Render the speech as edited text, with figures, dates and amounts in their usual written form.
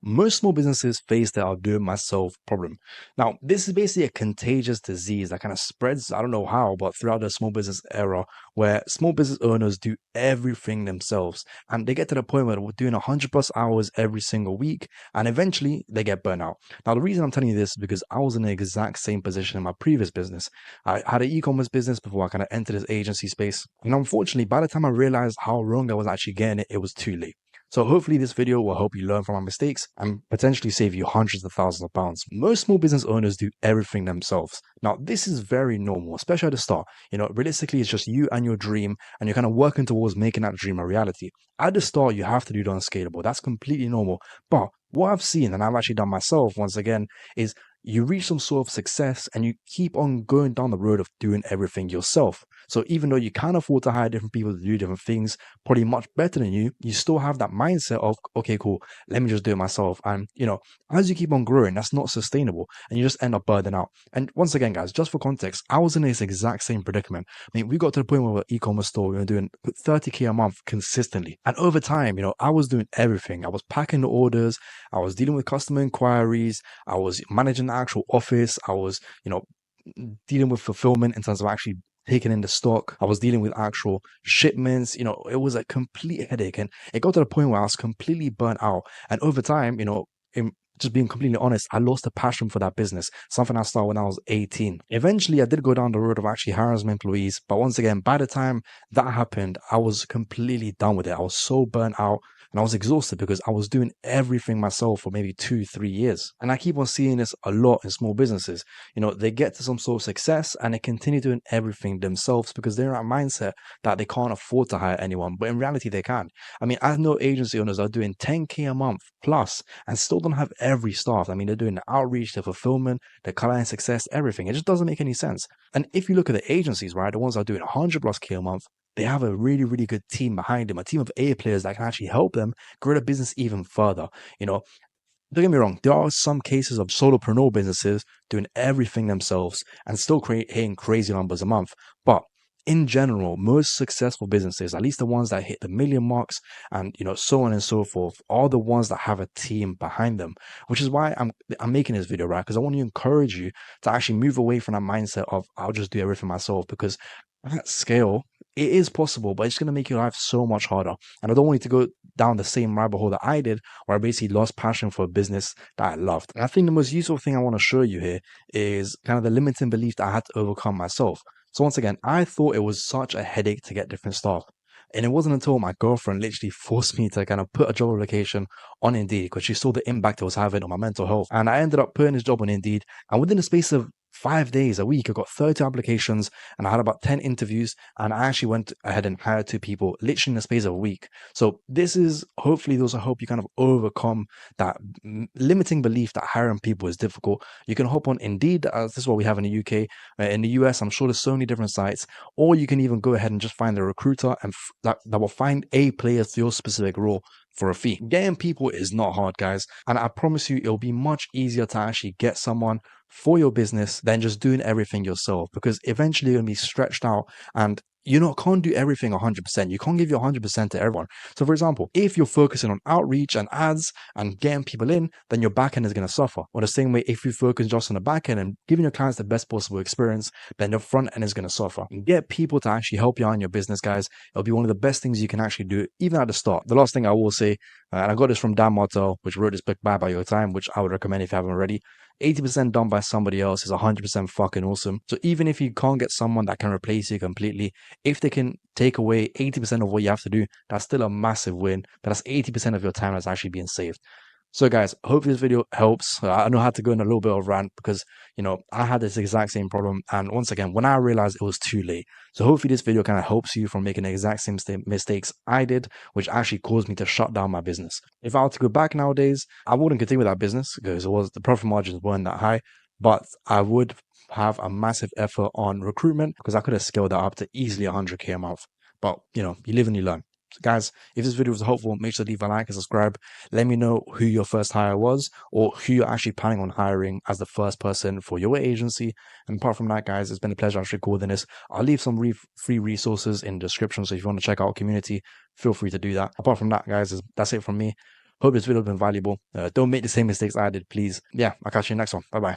most small businesses face the I'll do it myself problem. Now, this is basically a contagious disease that kind of spreads, I don't know how, but throughout the small business era, where small business owners do everything themselves. And they get to the point where they're doing 100 plus hours every single week, and eventually they get burnt out. Now, the reason I'm telling you this is because I was in the exact same position in my previous business. I had an e-commerce business before I kind of entered this agency space. And unfortunately, by the time I realized how wrong I was actually getting it, it was too late. So hopefully this video will help you learn from my mistakes and potentially save you hundreds of thousands of pounds. Most small business owners do everything themselves. Now, this is very normal, especially at the start. Realistically, it's just you and your dream, and you're kind of working towards making that dream a reality. At the start, you have to do it unscalable. That's completely normal. But what I've seen, and I've actually done myself once again, is you reach some sort of success and you keep on going down the road of doing everything yourself. So even though you can afford to hire different people to do different things, probably much better than you, you still have that mindset of, okay, cool, let me just do it myself. And, as you keep on growing, that's not sustainable and you just end up burning out. And once again, guys, just for context, I was in this exact same predicament. I mean, we got to the point where we're e-commerce store, we were doing 30K a month consistently. And over time, I was doing everything. I was packing the orders, I was dealing with customer inquiries, I was managing the actual office, I was, dealing with fulfillment in terms of actually taking in the stock. I was dealing with actual shipments. It was a complete headache. And it got to the point where I was completely burnt out. And over time, just being completely honest, I lost the passion for that business, something I started when I was 18. Eventually, I did go down the road of actually hiring some employees. But once again, by the time that happened, I was completely done with it. I was so burnt out. And I was exhausted because I was doing everything myself for maybe 2-3 years. And I keep on seeing this a lot in small businesses. They get to some sort of success and they continue doing everything themselves because they're in a mindset that they can't afford to hire anyone. But in reality, they can. I mean, I know agency owners are doing 10K a month plus and still don't have every staff. I mean, they're doing the outreach, the fulfillment, the client success, everything. It just doesn't make any sense. And if you look at the agencies, right, the ones that are doing 100 plus K a month, they have a really, really good team behind them, a team of A players that can actually help them grow the business even further. Don't get me wrong, there are some cases of solopreneur businesses doing everything themselves and still hitting crazy numbers a month. But in general, most successful businesses, at least the ones that hit the million marks and so on and so forth, are the ones that have a team behind them. Which is why I'm making this video, right? Because I want to encourage you to actually move away from that mindset of I'll just do everything myself, because at scale, it is possible, but it's going to make your life so much harder. And I don't want you to go down the same rabbit hole that I did, where I basically lost passion for a business that I loved. And I think the most useful thing I want to show you here is kind of the limiting belief that I had to overcome myself. So once again, I thought it was such a headache to get different staff. And it wasn't until my girlfriend literally forced me to kind of put a job application on Indeed because she saw the impact it was having on my mental health. And I ended up putting this job on Indeed. And within the space of 5 days, a week, I got 30 applications and I had about 10 interviews. And I actually went ahead and hired 2 people literally in the space of a week. So this is hopefully those I hope you kind of overcome that limiting belief that hiring people is difficult. You can hop on Indeed. This is what we have in the UK. In the US, I'm sure there's so many different sites. Or you can even go ahead and just find a recruiter and that will find a player to your specific role for a fee. Getting people is not hard, guys. And I promise you, it'll be much easier to actually get someone for your business than just doing everything yourself, because eventually you're going to be stretched out and can't do everything 100%. You can't give your 100% to everyone. So for example, if you're focusing on outreach and ads and getting people in, then your back end is going to suffer. Or the same way, if you focus just on the back end and giving your clients the best possible experience, then your front end is going to suffer. And get people to actually help you out in your business, guys. It'll be one of the best things you can actually do, even at the start. The last thing I will say, and I got this from Dan Martell, which wrote this book, Bye Bye Your Time, which I would recommend if you haven't already. 80% done by somebody else is 100% fucking awesome. So even if you can't get someone that can replace you completely, if they can take away 80% of what you have to do, that's still a massive win. But that's 80% of your time that's actually being saved. So guys, hopefully this video helps. I know I had to go in a little bit of rant because, I had this exact same problem. And once again, when I realized it was too late. So hopefully this video kind of helps you from making the exact same mistakes I did, which actually caused me to shut down my business. If I were to go back nowadays, I wouldn't continue with that business because the profit margins weren't that high, but I would have a massive effort on recruitment because I could have scaled that up to easily 100K a month. But, you live and you learn. So guys, if this video was helpful, make sure to leave a like and subscribe. Let me know who your first hire was or who you're actually planning on hiring as the first person for your agency. And apart from that, guys, it's been a pleasure actually recording this. I'll leave some free resources in the description. So if you want to check out our community, feel free to do that. Apart from that, guys, that's it from me. Hope this video has been valuable. Don't make the same mistakes I did, please. Yeah, I'll catch you next one. Bye bye.